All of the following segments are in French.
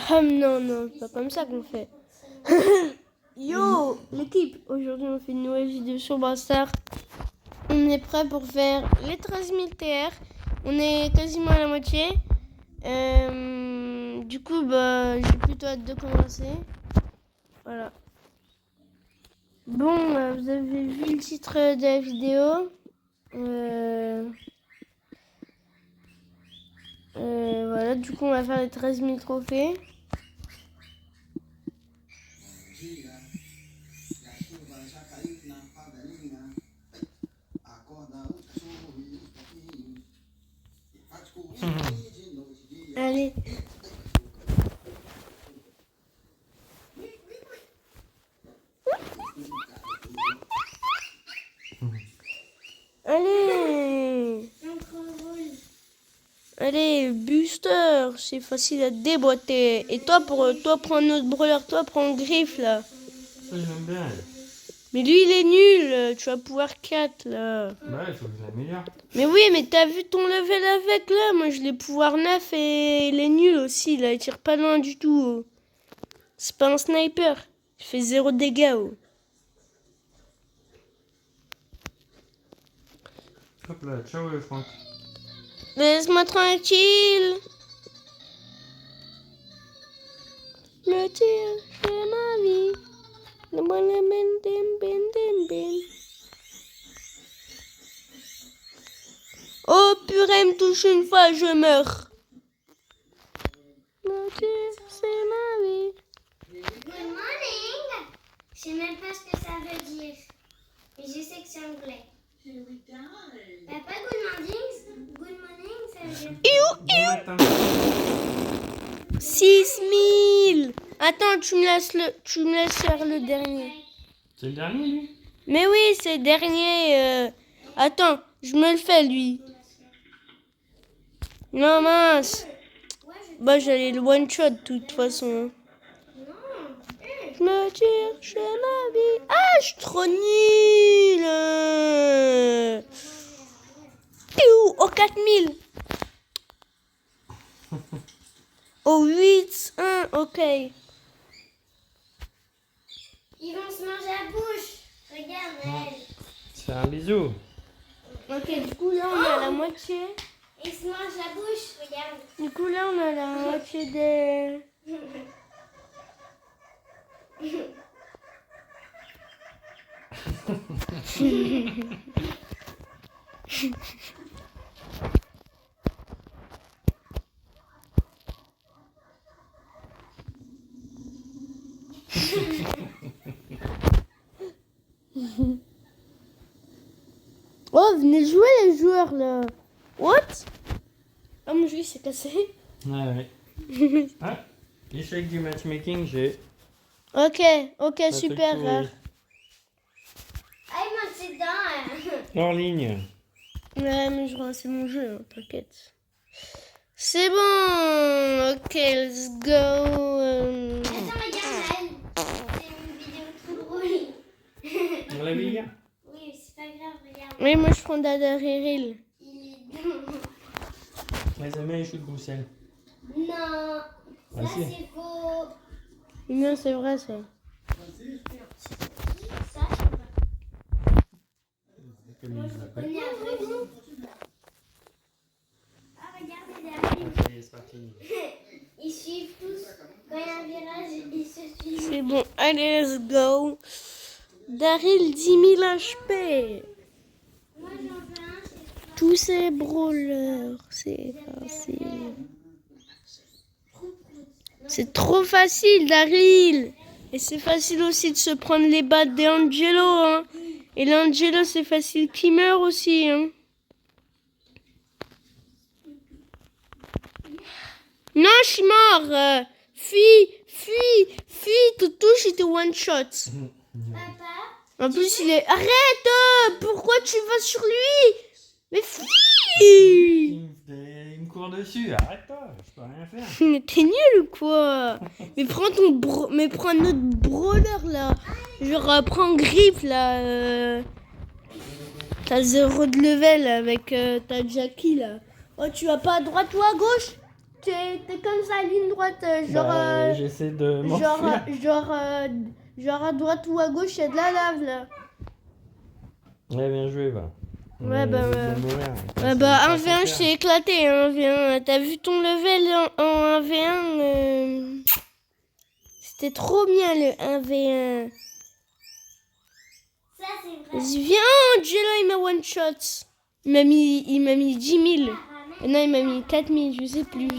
Non, non, c'est pas comme ça qu'on fait. Yo, l'équipe, aujourd'hui on fait une nouvelle vidéo sur Brawl Stars. On est prêt pour faire les 13 000 TR. On est quasiment à la moitié. Du coup, j'ai plutôt hâte de commencer. Voilà. Bon, vous avez vu le titre de la vidéo. Voilà, du coup, on va faire les 13 000 trophées. Allez. Allez. Allez, booster, c'est facile à déboîter. Et toi, prends notre brawler, toi, prends Griffe, là. Ça, j'aime bien. Mais lui, il est nul. Tu vas pouvoir 4, là. Bah, il faut que je l'améliore. Mais oui, mais t'as vu ton level avec, là. Moi, je l'ai pouvoir 9 et il est nul aussi, là. Il tire pas loin du tout. C'est pas un sniper. Il fait 0 dégâts. Hop là, ciao Franck. Laisse-moi tranquille. Le tir, c'est ma vie. Oh purée, me touche une fois, je meurs. Le tir, c'est ma vie. Good morning. Je sais même pas ce que ça veut dire. Mais je sais que c'est anglais. Papa, good morning. Good morning, ça veut dire... Bon matin. 6 000. Attends, tu me laisses faire le dernier. C'est le dernier, lui? Mais oui, c'est le dernier. Attends, je me le fais, lui. Non, mince. Bah, j'allais le one-shot, de toute façon. Je me tire chez ma vie. Ah, je suis trop nul. Oh, 4000. Oh, 8, 1, ok. Ils vont se manger la bouche. Regarde, elle. C'est un bisou. Ok, du coup, là, on est à la moitié. Ils se mangent la bouche, regarde. Du coup, là, on est à la moitié des... Oh, venez jouer les joueurs là. What? Ah, mon jeu il s'est cassé. Ouais. Ah, échec du matchmaking, j'ai... Ok, super. truc Rare. Ah, ils montent dedans. hors ligne. Ouais, mais c'est mon jeu, hein, t'inquiète. C'est bon. Ok, let's go. Attends, regarde, elle. C'est une vidéo trop drôle. On l'a vu hier? Oui, c'est pas grave, regarde. Oui, moi je prends Dadaril. Il est dedans. Ouais, ça met les choux de Bruxelles. Non, Ah, ça si. c'est faux. Non, c'est vrai ça. Ça, je sais pas. Comme il l'appelle. On est à vrai vie. Ah, regardez derrière. Ok, c'est parti. Ils suivent tous. Quand il y a un virage, ils se suivent. C'est bon, allez, let's go. Daryl, 10 000 HP. Moi, j'en veux un, c'est Tous ces brawlers, c'est facile. C'est trop facile, Daryl. Et c'est facile aussi de se prendre les battes des Angelo, hein. Et l'Angelo, c'est facile qu'il meurt aussi, hein. Non, je suis mort. Fuis, te touche, il te one shot. papa. En plus, il est... Arrête. Pourquoi tu vas sur lui? Mais fuis. Il me court dessus, arrête-toi, je peux rien faire. Mais t'es nul ou quoi? Mais prends notre brawler là. Genre prends Griffe là. T'as 0 de level avec ta Jackie là. Oh, tu vas pas à droite ou à gauche? t'es comme ça, ligne droite, Bah, j'essaie de m'enfuir. genre à droite ou à gauche, il y a de la lave là. Ouais, bien joué, va. Ouais, bah, je ouais. vais mourir. Ouais, bah, 1v1, je t'ai éclaté, 1v1. T'as vu ton level en 1v1 C'était trop bien le 1v1. Ça, c'est vrai. Vas-y, viens, Angela, il m'a one shot. Il m'a mis 10 000. Non, il m'a mis 4 000, je sais plus. Lui,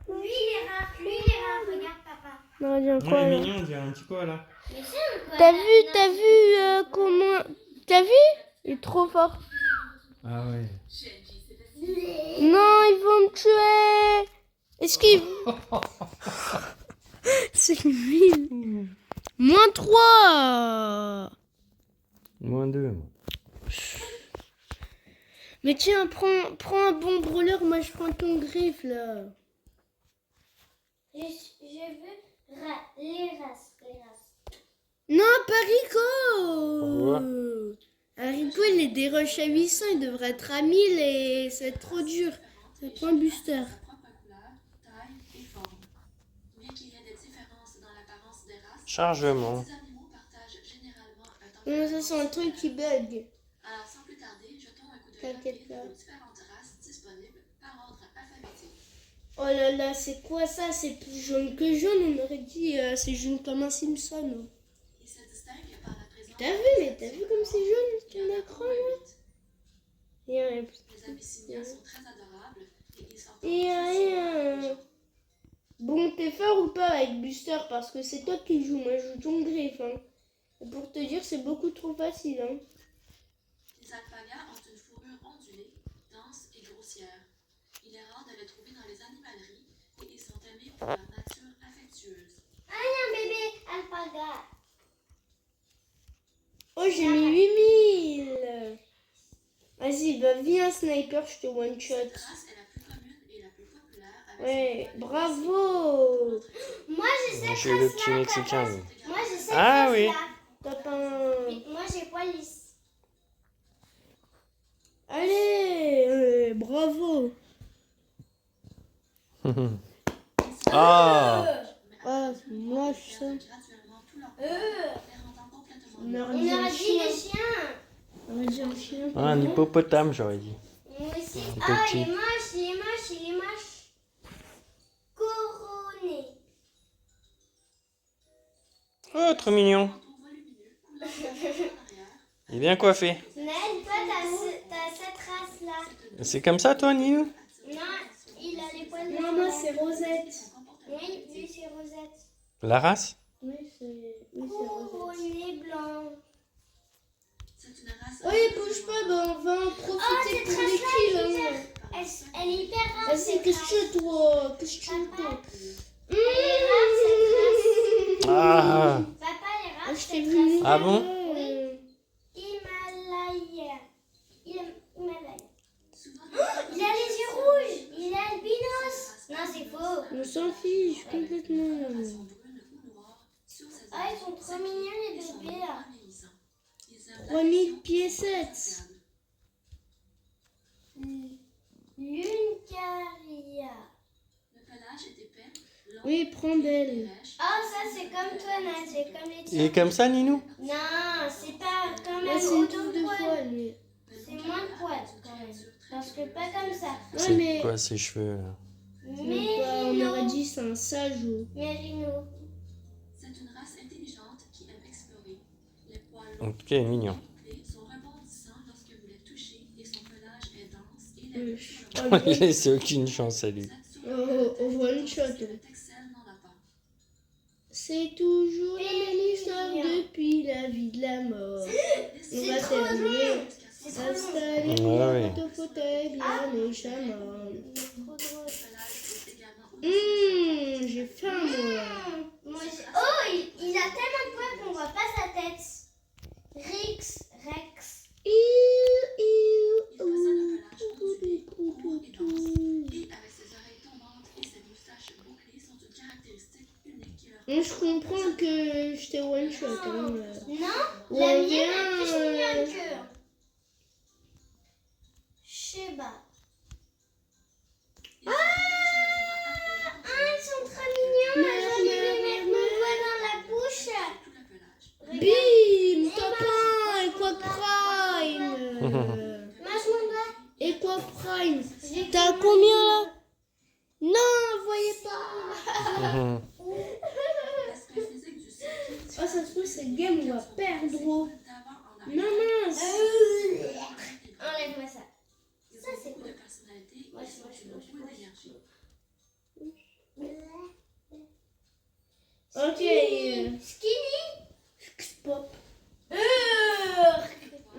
il est rare, regarde papa. Non, viens, Ouais, quoi, là mignon, on dirait un petit quoi, là. Mais c'est un quoi? T'as vu comment... T'as vu? Il est trop fort. Ah ouais. Non, ils vont me tuer. Est-ce qu'il... C'est nul. -3. -2. Mais tiens, prends un bon brûleur, moi je prends ton griffe là. Je veux les races. Non, pas Rico. Pourquoi Rico, il est des rushs à 800, il devrait être à 1000 et ça va être trop dur. Ça prend un booster. Chargement. Non, ça c'est un truc qui bug. T'inquiète pas. Oh là là, c'est quoi ça? C'est plus jaune que jaune, on aurait dit c'est jaune comme un Simpson. T'as vu comme c'est jaune ton écran là? Bon, t'es fort ou pas avec Booster? Parce que c'est toi qui joues, moi je joue ton griffe. Hein. Et pour te dire, c'est beaucoup trop facile. Hein. Les alpagas ont une fourrure ondulée, dense et grossière. Il est rare de les trouver dans les animaleries et ils sont aimés pour leur nature affectueuse. Ah, il y a un bébé alpaga. Oh, j'ai mis 8000. Vas-y, bah viens sniper, je te one shot. Cette race est la plus commune et la plus populaire avec Ouais, bravo. Moi, j'ai cette Chez le petit race-là, Mexicain. papa. Oui. Moi, j'ai cette Ah, race-là. oui. Top 1. Mais moi, j'ai Poilis. Allez, bravo. Ah. Ah, moi je sais. graduellement tout leur corps, les rendant complètement On On aurait dit un aurait dit chien. les chiens. On aurait dit un chien. Ah, un hippopotame, j'aurais dit. Moi aussi. Un Ah, petit. il est moche. Couronné. Oh, trop mignon. manteau volumineux coulant en arrière. Il est bien coiffé. Ned, toi, t'as cette race-là. C'est comme ça, toi, Nino? Non, il a les poils de Non, moi frère. c'est Rosette. Oui, lui, c'est Rosette. La race? Oui, c'est Rosette. Couronné blanc. C'est une race. Oh, il bouge pas, bah on va en profiter cette pour les race-là, kills. Hein. Elle est hyper rare. Vas-y, cette qu'est-ce race. que tu toi? Qu'est-ce que tu Papa. veux? Elle est rare, cette race. Ah. Papa, elle est Ah, rare, je t'ai cette vu race. mourir. Ah bon? Himalaya. Himalaya. Souvent, Il a les yeux rouges. Il est albinos. Non, c'est faux. On s'en fiche complètement. sont brunes ou noires sur ces Ah, ils sont trop mignons, les bébés, là. 3000 pieds 7. Luncaria. Le pelage est épais, long, Oui, prends d'elle. lèche. Ah, ça, c'est comme toi, Nat. C'est comme les Il tiens. est comme ça, Ninou? Non, c'est pas quand Là, même c'est une autant touffe de de poils. poils, lui. C'est moins de poils, quand même. Parce que pas comme ça. Ouais, C'est mais quoi ces cheveux, là? on aurait dit c'est un sage. Mérino. C'est une race intelligente qui aime explorer. Les poils longs Ok, mignon. et bouclés sont rebondissants lorsque vous les touchez et son pelage est dense et Oui. légère sur le Il laisse aucune chance à lui. Au one shot. Texel n'en a pas. C'est toujours la même histoire depuis la vie de la mort. On va terminer. S'installer Ouais, ouais. dans ton fauteuil bien méchamment. Trop drôle. Le pelage est également J'ai faim, moi. Moi, oh, il a tellement de poils qu'on voit pas sa tête. Rex. Il possède un pelage ondulé, court et dense. Et avec ses oreilles tombantes et ses moustaches bouclées sont une caractéristique unique qui leur Je comprends que je t'ai one shot. Hein. Non, Ouais, la mienne est plus viens, mignonne que. Sheba. T'as combien là? Non, voyez pas. Mhm. L'aspect physique du cycle Oh, ça se trouve, cette game, on va perdre. d'avant en Non, arrière. mince. Enlève-moi ça. Ils Ça, ont c'est beaucoup quoi? de personnalité et Moi, sont une boule d'énergie. Ok. Skinny. Pop.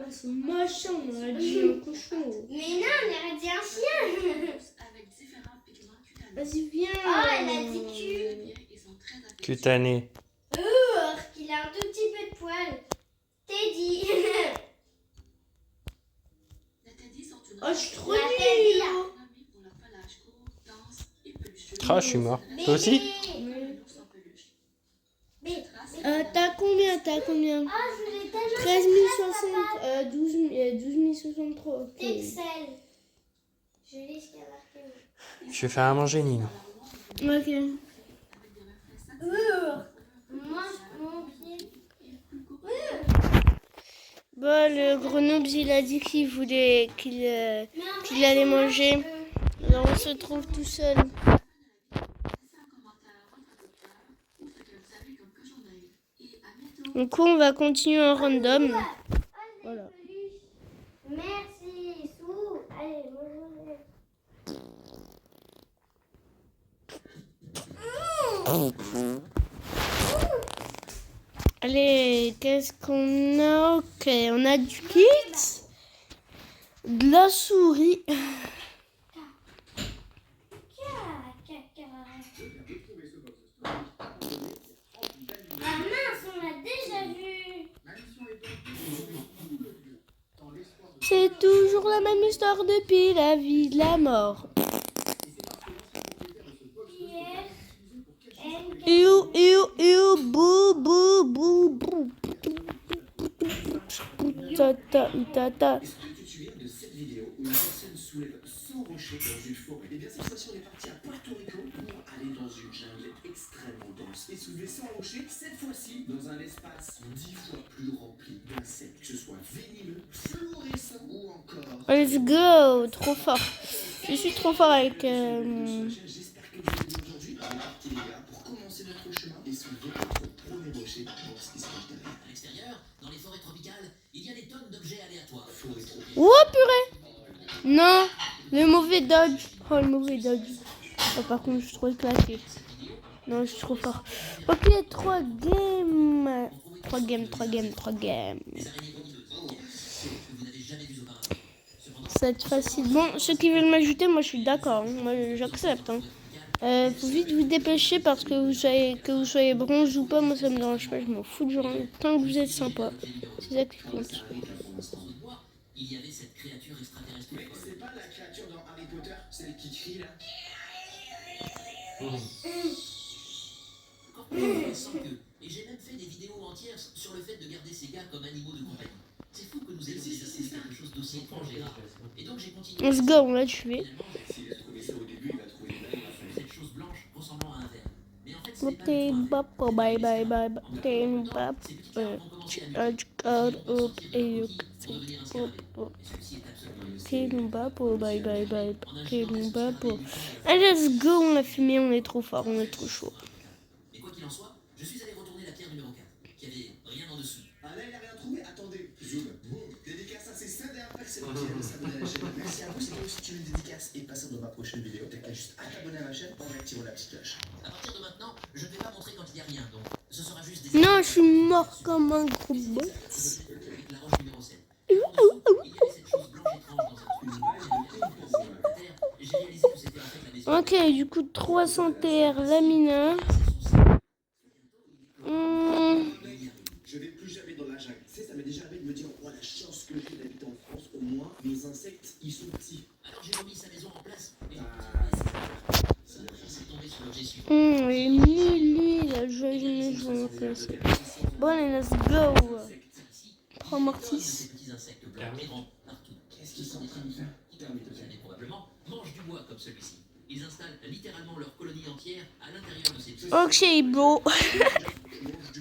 C'est machin, on aurait dit un cochon. Mais non, on aurait dit un chien. Avec différents pigments cutanés. Vas-y, viens. Oh, elle a dit cul. Bien, ils sont très affectueux. Cutané. Il a un tout petit peu de poils. Teddy. Les Teddy sont une Oh, je suis trop La nulle. Teddy, là. renommée pour leur pelage court, dense et pelucheux. Ah, je suis mort. Toi aussi? Bébé. L'ours en peluche. Bébé. Cette race T'as combien? Ah, je voulais tellement 13 faire 060. 12 063. Ok. Excel. Je lis ce qu'il y a marqué. Je vais faire à manger, Nino. Ok. avec des reflets Moi, mon pied. Bon, le grenouille, il a dit qu'il voulait qu'il allait manger. Alors on se trouve tout seul. Laissez un commentaire à votre docteur ou ce que vous avez comme cochon d'Inde. Et à bientôt. Du coup, on va continuer en random. Voilà. Merci, Sou. Allez, bonjour. Allez, qu'est-ce qu'on a? Ok, on a du kit, de la souris. Ah mince, on l'a déjà vu. C'est toujours la même histoire depuis la vie de la mort. Bou, bou, bou, bou. Tata, tata. Est-ce que tu te souviens de cette vidéo où une personne soulève 100 rochers dans une forêt? Eh bien, cette fois-ci, on est parti à Puerto Rico pour aller dans une jungle extrêmement dense et soulever 100 rochers, cette fois-ci dans un espace 10 fois plus rempli d'insectes, que ce soit venimeux, fluorescents ou encore. Let's go, trop fort. Je suis trop fort avec... J'espère que vous allez bien aujourd'hui. On est parti, les gars, pour commencer notre chemin et soulever notre premier rocher pour ce qui se cache derrière. À l'extérieur, dans les forêts tropicales, il y a des tonnes d'objets aléatoires. Forêt tropicale. Oh purée. Non, le mauvais dodge. Oh, le mauvais dodge. Oh, par contre, je suis trop éclaté. Non, je suis trop fort. Ok, 3 games. 3 games. Des araignées venimeuses, que vous n'avez jamais vues auparavant. Cependant, C'est facile. Bon, ceux qui veulent m'ajouter, moi je suis d'accord. hein. Moi j'accepte. Hein. Faut vite vous dépêcher parce que vous soyez bronze ou pas, moi ça me dérange pas. Je m'en fous du rang. Tant que vous êtes sympa. C'est ça qui compte. sous le bois, il y avait cette créature extraterrestre. Mais c'est pas la créature dans Harry Potter, celle qui crie là. Encore plus intéressant que. Et j'ai même fait des vidéos entières sur le fait de garder ces gars comme animaux de compagnie. C'est fou que nous ayons déjà essayé quelque chose d'aussi étrange et rare. Et donc j'ai continué. Let's go, on l'a tué. Finalement, S'il a trouvé ça au début, il va trouver une balle à la fin. cette chose blanche ressemblant à un verre. Mais en fait, ce n'est pas Ok, du tout un verre. bap, bye bye bye. Ok, bap. Ces petits arbres ont commencé à Charge card up et pour devenir un scarabée. Et celui-ci est absolument ok, bap, bye bye bye. Ok, bap. Allez, let's go, on a fumé, on est trop fort, on est trop chaud. Mais quoi qu'il en soit, je suis allé retourner la pierre numéro 4, qui avait rien en dessous. Ah là, il a rien trouvé. Attendez, zoom. Boum. Dédicace à ces 5 dernières personnes qui viennent s'abonner à la chaîne. Merci à vous. C'est toi aussi tu veux une dédicace et passer dans ma prochaine vidéo. T'as qu'à juste à t'abonner à ma chaîne en activant la petite cloche. À partir de maintenant, je ne vais pas montrer quand il n'y a rien, donc ce sera juste des Non, je suis mort comme un gros bot. avec la roche numéro 7. En dessous, il y avait cette chose blanche étrange dans un trou. La terre, et j'ai réalisé que c'était en fait la maison. Ok, du coup 300 TR lamina. Je vais plus jamais dans la jungle. Tu sais, ça m'est déjà arrivé de me dire, oh la chance que j'ai d'habiter en France. Au moins, mes insectes, ils sont petits. Alors j'ai remis sa maison en place. Et C'est bien fait. c'est tombé sur l'objet suivant. Et lui, la jolie maison en place. Bon, allez, let's go. Ici, 3 de mortis. ces petits insectes blancs qui rampent partout. Qu'est-ce qu'ils sont en train de faire? Termine de faire. Et probablement mangent du bois comme celui-ci. Ils installent littéralement leur colonie entière à l'intérieur de ces petits. Ok, bro.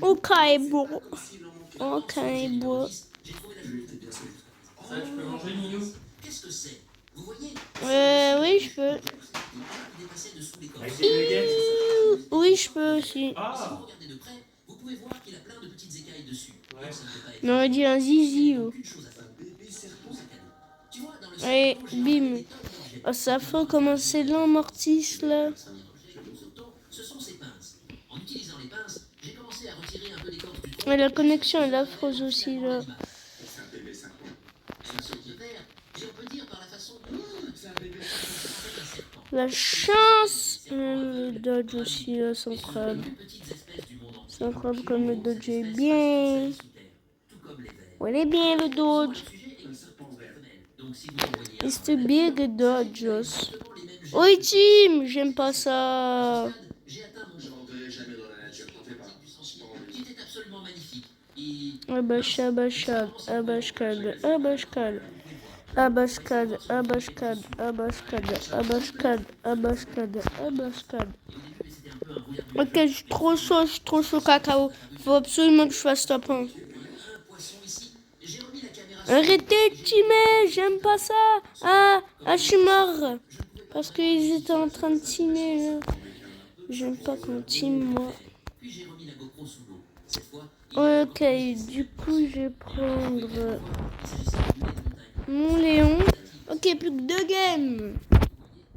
Ok, bro. Comme s'il en manquait. Ok, bro. J'ai trouvé la Lui, t'es bien solide. Ça, tu peux manger, Nino? Qu'est-ce que c'est? Vous voyez, Oui, je peux. il dépassait dessous les corps. Avec des nuggets. Oui, je peux aussi. Si vous Ah. regardez de près, vous pouvez voir qu'il a plein de petites écailles dessus. Ouais. Donc ça ne peut pas être. On aurait dit un zizi. Oh. Aucune chose à faire. Bébé serpent, c'est cadeau. Tu vois, dans le Allez, cerveau, j'ai bim. des tonnes d'objets. Oh, ça faut commencer lent, Mortis, là. Ce sont ces pinces. En utilisant les pinces, j'ai commencé à retirer un peu d'écorce du tronc. Ouais, la connexion est affreuse aussi, là. C'est un bébé serpent. Un saut de verre, et on peut dire par la façon C'est un bébé serpent. un serpent. La chance. Le dodge aussi, là, c'est incroyable. Les petites espèces du monde entier. C'est incroyable comme le dodge est bien. Tout comme les vers. Ouais, il est bien, le dodge. Le sujet est le serpent vert. Donc si vous envoyez It's the big dodges. Oui, Tim, j'aime pas ça. j'ai atteint mon Je rentrerai jamais dans la nature, t'en fais pas. qui était absolument magnifique. Et Abashad, abashkad, abashkad. Abashkad, abashkad, abashkad, abashkad, abashkad, abashkad. Ok, je suis trop chaud cacao. Faut absolument que je fasse top 1. un poisson ici. J'ai remis la caméra sur Arrêtez de teamer, j'aime pas ça. Ah, je suis mort. Parce qu'ils étaient en train de teamer, là. J'aime pas qu'on team, moi. puis j'ai remis la GoPro sous l'eau. Cette fois, Ok, du coup, je vais prendre mon Léon. Ok, plus que 2 games.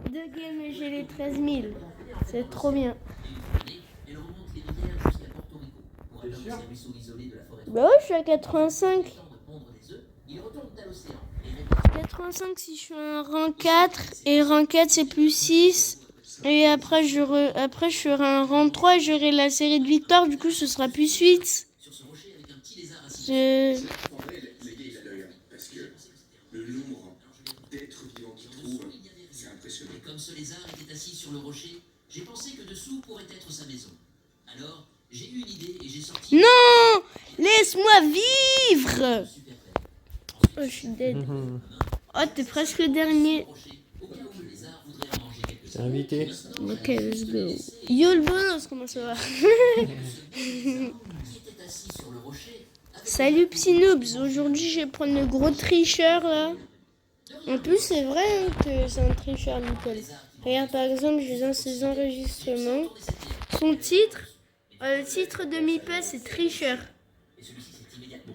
2 games et j'ai les 13 000. C'est trop bien. elle remonte les rivières jusqu'à Porto Rico. Pour atteindre ces ruisseaux isolés de la forêt. Bah ouais, je suis à 85. Temps de pondre des œufs, ils retournent à l'océan. 85 si je suis un rang 4. Et rang 4, c'est plus 6. Et après, après, je serai un rang 3 et j'aurai la série de victoires. Du coup, ce sera plus 8. Sur ce rocher avec un petit lézard assis. Je... En vrai, les gars, il a l'œil, hein, parce que le nombre d'êtres vivants qu'il trouve, c'est impressionnant. Et comme ce lézard était assis sur le rocher, j'ai pensé que dessous pourrait être sa maison. Alors, j'ai eu une idée et j'ai sorti Non! Laisse-moi vivre! super belle. Oh, je suis dead. Oh, t'es presque le dernier. Au cas où le lézard voudrait en manger quelques-uns. T'es invité. Ok, let's go. Yo le bonus, comment ça va? Qui était assis sur le rocher avec Salut Psynoobs, aujourd'hui je vais prendre le gros tricheur là. En plus c'est vrai hein, que c'est un tricheur nickel. Regarde par exemple, je viens ses enregistrements. Son titre, le titre de Mipa c'est tricheur.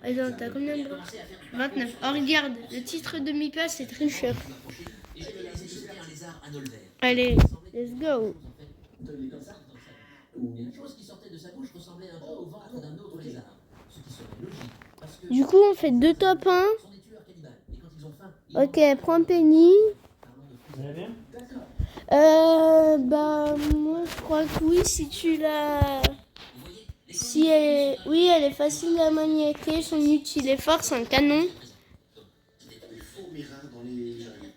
Attends, t'as combien de bras? 29. Oh regarde, le titre de Mipa c'est tricheur. et j'ai réalisé que c'était un lézard à vert. Allez, let's go. Et la chose qui sortait de sa bouche ressemblait un peu au ventre d'un autre lézard. Ce qui serait logique, parce que Du coup on fait 2 top 1. sont des tueurs cannibales. Et quand ils ont faim, ils Ok, prends Penny. Ça va bien? Bah moi je crois que oui si tu l'as... Si elle est... Oui, elle est facile à maniaquer, son utile est fort, c'est un canon. Les fourmis rares dans les jungles.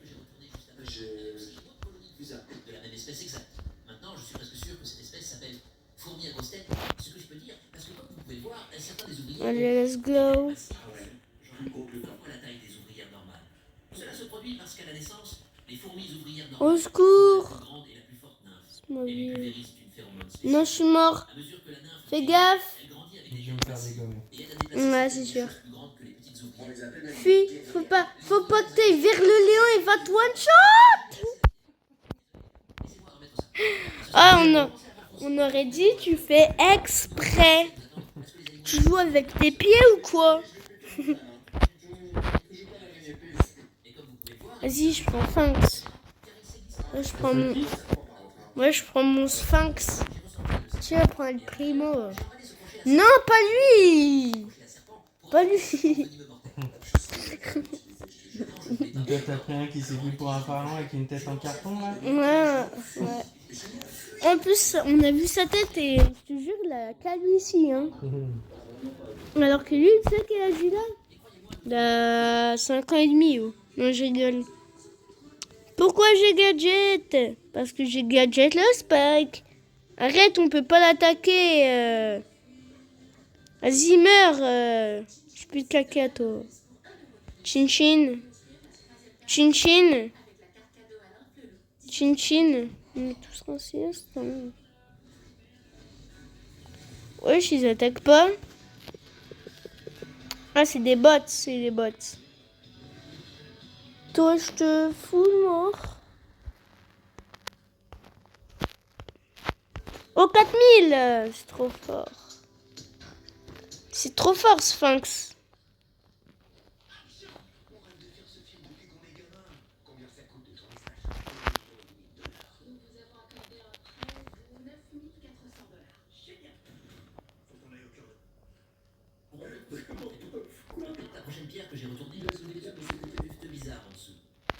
Bizarre. de la même espèce exacte. Maintenant, je suis presque sûr que cette espèce s'appelle fourmi à grosse tête. Ce que je peux dire, parce que comme vous pouvez le voir, certains des ouvriers Allez, let's go. Ah ouais, plus gros que le temps. ont la taille des ouvrières normales. Cela se produit parce qu'à la naissance, les fourmis ouvrières Au normales secours. sont la plus grande et la plus forte nymphe. Moi, Elle oui. pulvérise une phéromone spéciale. Non, je suis mort. À mesure que la nymphe Fais gaffe. elle grandit avec Je des vais me faire dégommer. et elle a déplacé Ouais, certaines c'est sûr. choses plus grandes que les petites On ouvrières. les appelle même Fuis, faut pas que t'ailles vers le Léon et va te one shot. Laissez-moi remettre ça. Ah, on aurait dit tu fais exprès. Tu joues avec tes pieds ou quoi? Vas-y, je prends Sphinx. Moi, je prends mon... Moi, je prends mon Sphinx. Tu vas prendre le Primo. Non, pas lui. Pas lui. Toi, t'as pris un qui s'est pris pour un pharaon avec une tête en carton, là? Ouais, ouais. En plus, on a vu sa tête et je te jure, la calvitie, hein. Alors que lui, tu sais quel âge il a? Il a 5 ans et demi, oh. Non, je rigole. Pourquoi j'ai gadget? Parce que j'ai gadget le Spike. Arrête, on peut pas l'attaquer. Vas-y, meurs. J'ai plus de caca, toi. Chin chin. Chin chin. Chin chin. On est tous racistes. Hein. Wesh, ils attaquent pas. Ah, c'est des bots, c'est des bots. Toi, je te fous mort. Oh, 4000! C'est trop fort. C'est trop fort, Sphinx. La prochaine pierre que j'ai retournée, c'était bizarre en dessous.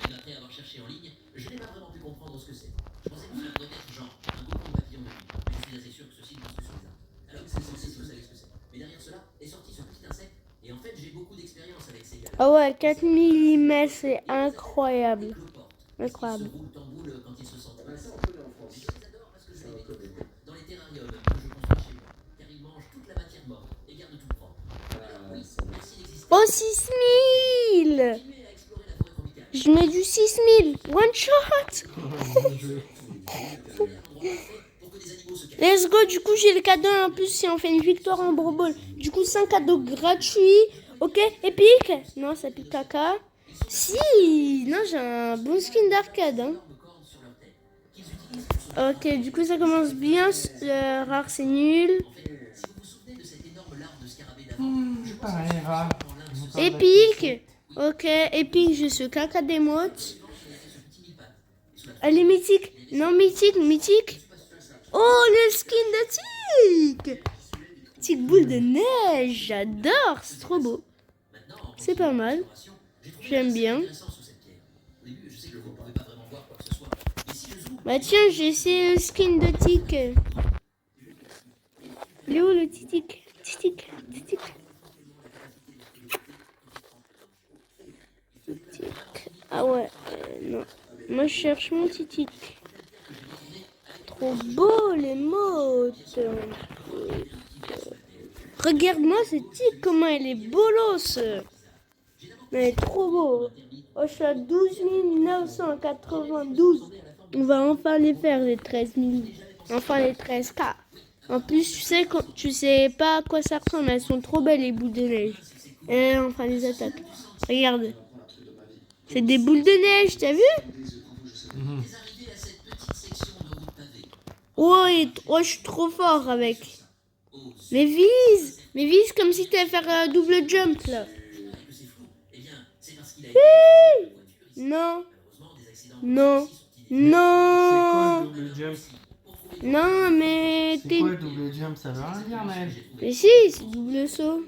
Et après avoir cherché en ligne, je n'ai pas vraiment pu comprendre ce que c'est. Je pensais que ça pourrait être genre un cocon de papillon de nuit, mais je suis assez sûr que ceci ne construit sur les arbres. Alors c'est censé, si vous savez ce que c'est. Mais derrière cela est sorti ce petit insecte, et en fait j'ai beaucoup d'expérience avec ces gars-là. Ah ouais, 4000 mm, c'est incroyable. Incroyable. Ils se roulent en boule quand ils se sentent mal. Je les adore parce que je les mets dans les terrariums que je construis chez moi, car ils mangent toute la matière morte et gardent tout propre. Alors oui, merci d'exister. Oh, 6000! Continuez à explorer la forêt tropicale. Je mets du 6000. One shot! Let's go, du coup j'ai le cadeau en plus si on fait une victoire en Brawl. Du coup c'est un cadeau gratuit. Ok, épique. Non, ça pique caca. Si, non, j'ai un bon skin d'arcade. Hein. Ok, du coup ça commence bien. Le rare c'est nul. Pareil, rare. Épique. Ok, épique, j'ai ce caca d'émote. Elle est mythique. Non, mythique, mythique. Oh, le skin de Tic. Tic boule de neige, j'adore, c'est trop beau. C'est pas mal. J'aime bien. Bah tiens, j'ai essayé le skin de Tic. Il est où le Titic? Titic, Titic. Ah ouais, non. Moi je cherche mon Titic. Trop beau les mots. Regarde-moi ce Tic, comment elle est bolos. Elle est trop beau. Oh, je suis à 12 992. On va enfin les faire les 13 000. Enfin les 13K. En plus, tu sais pas à quoi ça ressemble. Elles sont trop belles les boules de neige. Et enfin les attaques. Regarde. C'est des boules de neige, t'as vu? Oh, je suis trop fort avec. Mais vise comme si t'allais faire un double jump là. Non. Non. Non. C'est quoi le double jump? Non, mais C'est quoi le double jump? Ça veut rien dire, Naël. Mais si, c'est double saut.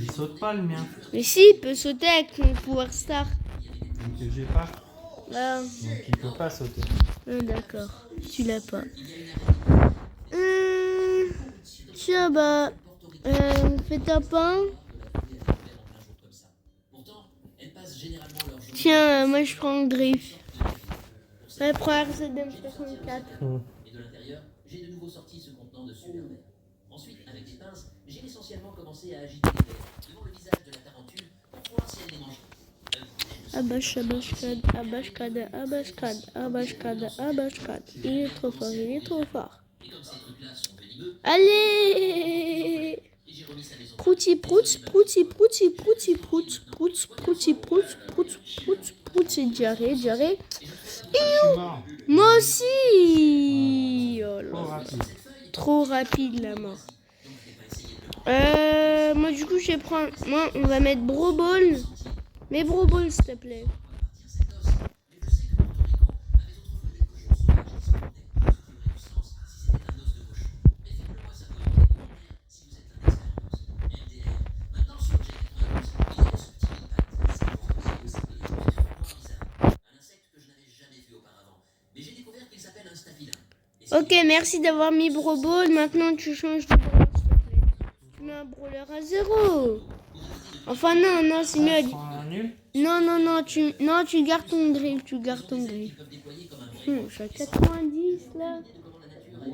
Il saute pas le mien. Mais si, il peut sauter avec mon pouvoir star. Donc j'ai pas. Ah, Donc il peut pas sauter. d'accord. Tu l'as pas. Tiens, bah. Fais ta pain. Tiens, moi je prends le griffe. Ouais, prends RZ de M64. Et de l'intérieur, j'ai de nouveau sorti ce contenant de super verre. Ensuite, avec des pinces, j'ai essentiellement commencé à agiter les verres devant le visage de la tarentule pour voir si elle les mangeait. Abashkad. Il est trop fort. Allez! Prouti, c'est diarrhée. Je suis mort. Moi aussi! Oh là Trop là. rapide. Trop rapide la mort. Moi du coup je vais prendre. Moi on va mettre Broball. Mais Broball s'il te plaît. Ok, merci d'avoir mis Broball. Maintenant tu changes de brawler s'il te plaît. Tu mets un brawler à 0. Enfin non, c'est mieux. Prends un nul. Non, tu gardes ton griffe, je suis à 90 là.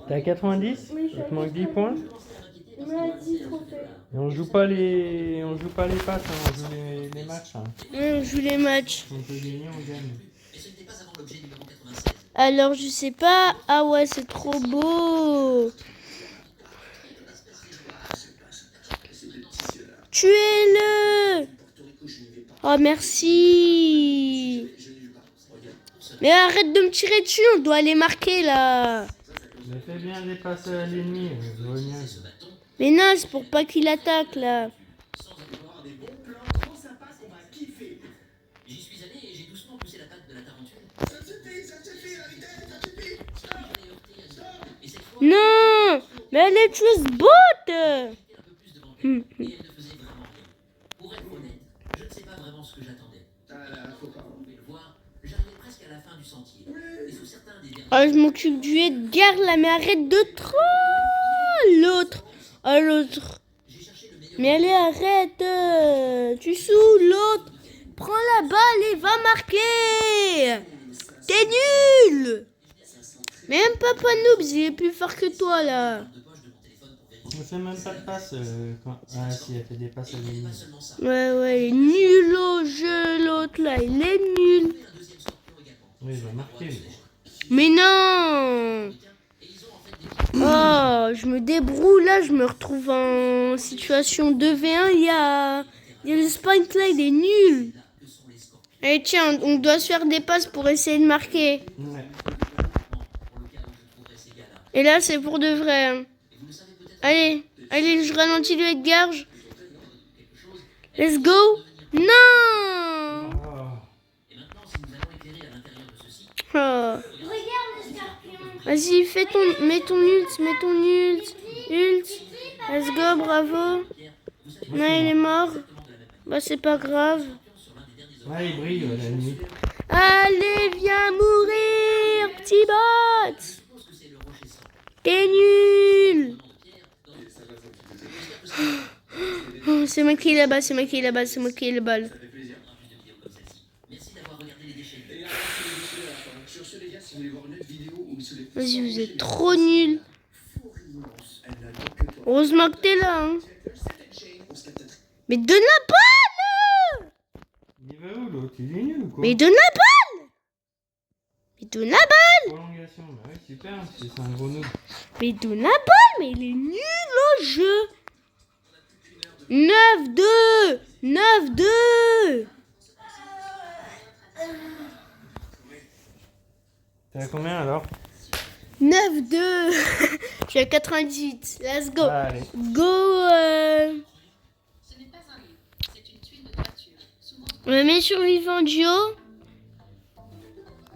T'es à 90? Oui, je suis Il à te manque 10 points? Il m'a dit trophée. Et on joue pas les passes, hein, on joue les matchs. Hein. On joue les matchs. On peut gagner, on gagne. Alors je sais pas. Ah ouais, c'est trop beau. Tuez-le. Oh, merci. Mais arrête de me tirer dessus, on doit les marquer là. Mais fais bien des passes à l'ennemi, Brognac. Mais non, c'est pour pas qu'il attaque là. Des bons plans trop sympas qu'on va kiffer. J'y suis allé et j'ai doucement poussé la patte de la tarentule. Ça suffit, la vitesse, ça suffit. Stop. Et cette fois, Non, mais elle est tueuse botte. j'étais un peu plus devant elle, et elle ne faisait vraiment rien. Pour être honnête, je ne sais pas vraiment ce que j'attendais. Ah là, faut pas. Vous pouvez le voir, j'arrivais presque à la fin du sentier. Et sous certains des derniers... Oh, je m'occupe du Edgar là, mais arrête de trop. L'autre. Oh, l'autre. J'ai cherché le meilleur... Mais allez, arrête. Tu saoules l'autre. Prends la balle et va marquer. T'es nul. Mais même Papa Noobs, il est plus fort que toi là. de poche de mon téléphone pour vérifier. On fait même pas de passes quand... Ah si, elle fait des passes à l'ennemi. Pas seulement ça. Ouais, il est nul au jeu, l'autre là, il est nul. Un deuxième scorpion également. Oui, il va marquer. lui. Mais non. Et ils ont en fait des... Oh, je me débrouille là, je me retrouve en situation 2v1, il y a le Spike là, il est nul. que sont les scorpions. Allez, tiens, on doit se faire des passes pour essayer de marquer. Ouais. Pour le cas où je trouverais ces gars-là. Et là, c'est pour de vrai. hein. Et vous le savez peut-être Allez, je ralentis le Edgar. quelque chose. Let's go. Non. Oh. Et maintenant, si nous allons éclairer à l'intérieur de ceci, Oh. Regarde le scorpion. Vas-y, mets ton ult. Let's go, bravo. Non, il est mort. Bah, c'est pas grave. Ah, il brille, la nuit. Allez, viens mourir, petit bot. T'es nul. Oh, c'est moi qui ai la balle, c'est moi qui ai la balle. merci d'avoir regardé les déchets. Et là, sur ce, les gars, si vous voulez voir une autre vidéo où se les Vas-y, vous êtes trop nuls. elle n'attend que toi. Heureusement que t'es là. hein. On se capte. Mais donne la balle. Il va où l'autre? Il est nul ou quoi? Mais donne la balle. Prolongation, bah oui, super, c'est un gros noob. Mais donne la balle, mais il est nul au jeu. 9-2. 9-2. T'es à combien alors? 9-2. Je suis à 98. Let's go. Allez. Go. Ce n'est pas un livre, c'est une tuile de toiture. Souvent On met survivant duo.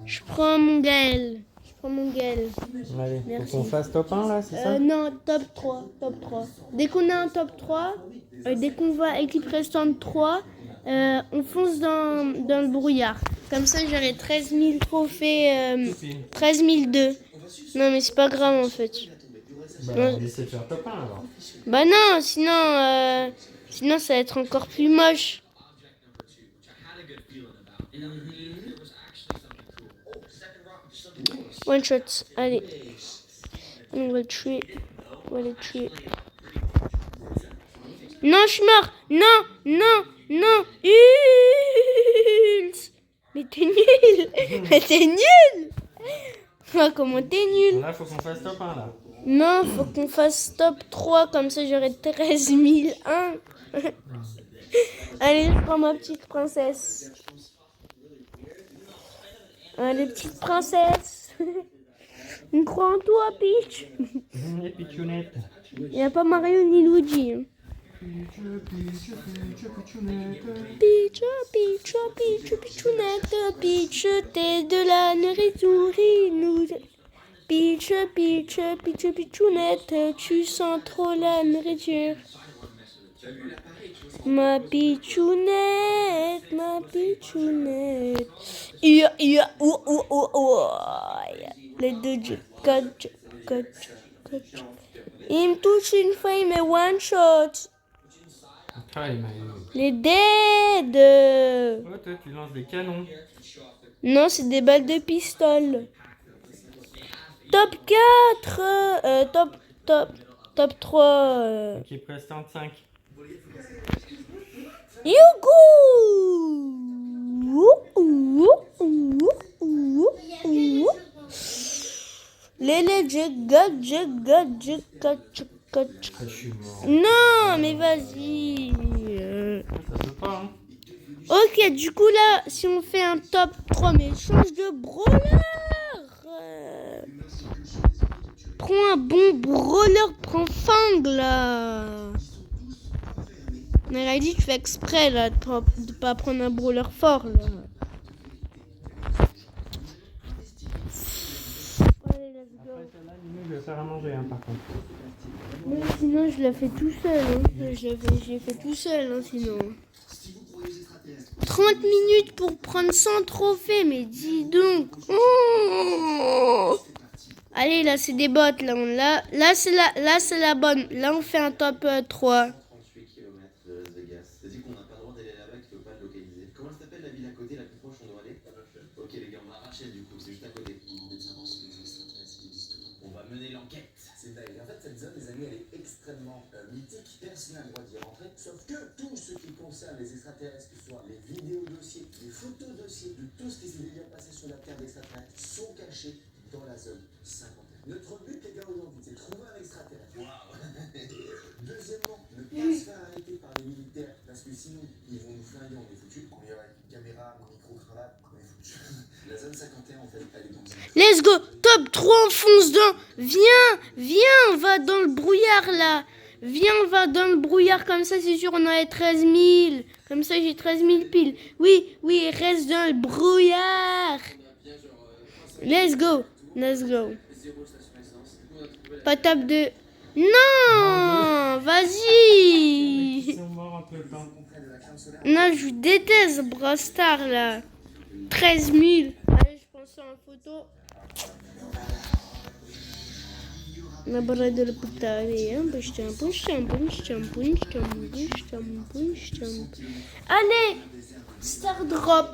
Je prends mon Gaël. Allez, Merci. faut qu'on fasse top 1 là, c'est ça? Non, top 3. Dès qu'on a un top 3, dès qu'on voit équipe restante 3, on fonce dans le brouillard. Comme ça, j'aurai 13 000 trophées. 13 002. Non, mais c'est pas grave en fait. Bah, on essaie de faire top 1 alors. Bah non, sinon ça va être encore plus moche. One shot, allez. On va le tuer. Non, je suis mort. Non. Ult. Mais t'es nul. Oh, comment t'es nul. Là, faut qu'on fasse top 1 là. Non, faut qu'on fasse top 3, comme ça j'aurai 13 001. Allez, je prends ma petite princesse. Allez, petite princesse. On croit en toi, Peach. Les pitchounettes. Il n'y a pas Mario ni Luigi. hein. Pitchounette, Peach, t'es de la nourriture. Pitchounette, tu sens trop la nourriture. Ma pitchounette. Les deux coach. Il me touche une fois, il met one shot. Ah, il m'a eu. Les dead. Oh, toi, tu lances des canons. Non, c'est des balles de pistolet. Top 4. Top 3. Équipe restante 5. Lélé, Je suis mort. Non, mais vas-y. Ça peut pas, hein. Ok, du coup là, si on fait un top 3, mais change de brawler. Prends un bon brawler, prends Fang là. On a dit que tu fais exprès là, de pas prendre un brawler fort là. Allez, let's go. Après celle-là, Lino, je vais faire à manger par contre. Mais sinon, je la fais tout seul. Hein. Je l'ai fait tout seul, hein, sinon. 30 minutes pour prendre 100 trophées, mais dis donc. Oh, allez, là, c'est des bots. Là, c'est la bonne. Là, on fait un top 3. 38 km de Las Vegas. C'est-à-dire qu'on n'a pas le droit d'aller là-bas, qu'il ne faut pas le localiser. Comment elle s'appelle la ville à côté, la plus proche, on doit aller? Ok les gars, on va arracher du coup, c'est juste à côté. On va mener l'enquête. C'est dingue. En fait, cette zone, les amis, elle est extrêmement mythique. Personne n'a le droit d'y rentrer. Sauf que tout ce qui concerne les extraterrestres, que ce soit les vidéos dossiers, les photos dossiers de tout ce qui s'est déjà passé sur la Terre d'extraterrestres, sont cachés dans la zone 51. Notre but, les gars, aujourd'hui, c'est de trouver un extraterrestre. Deuxièmement, ne pas se faire arrêter par les militaires, parce que sinon, ils vont nous flinguer, on est foutus. On y aura une caméra, un micro, cravate, on est foutus. La zone 51, en fait, elle est dans un... Let's go. Top 3, on fonce dans. Viens, on va dans le brouillard là. Viens, on va dans le brouillard, comme ça, c'est sûr, on a les 13 000. Comme ça, j'ai 13 000 piles. Oui, reste dans le brouillard. Let's go. Pas top 2. Non, vas-y. Ils sont morts entre le temps. Non, je déteste Brawl Stars là. 13 000. Allez, je prends ça en photo. La barra de la putaria. Allez, Star Drop.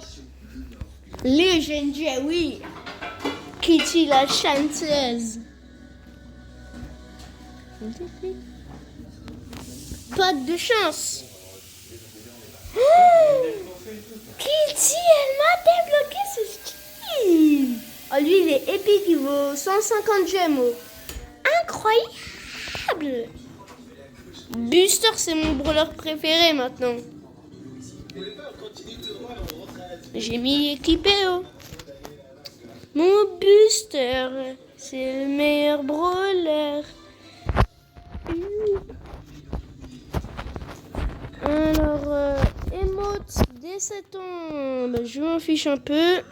Legendary. Kitty la chanteuse. Pas de chance. Oh, Kitty, elle m'a débloqué ce skin. Oh, lui, il est épique, il vaut 150 gemmes. Incroyable. Buster, c'est mon brawler préféré maintenant. J'ai mis équipé. Oh. Mon Buster, c'est le meilleur brawler. Alors, emote dès 7 ans, bah, je m'en fiche un peu.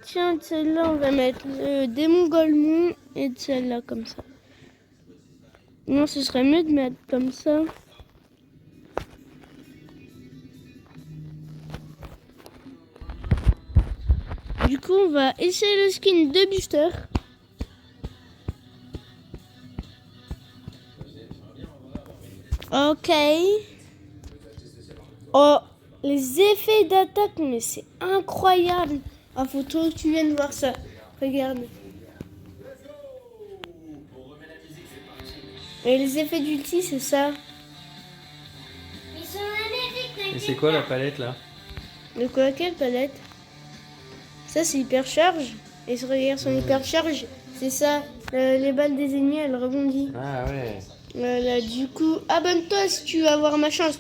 Tiens, celle-là, on va mettre le démon Golemon et celle-là comme ça. Non, ce serait mieux de mettre comme ça. Du coup, on va essayer le skin de Buster. Ok. Oh, les effets d'attaque, mais c'est incroyable. Ah, faut trop que tu viennes voir ça. Regarde. Et les effets d'ulti, c'est ça. Ils sont en Amérique. Et c'est quoi la palette là? De quoi, quelle palette? Ça, c'est hypercharge. Et si regarde son hypercharge, c'est ça. Les balles des ennemis, elles rebondissent. Ah ouais. Voilà, du coup, abonne-toi si tu veux avoir ma chance.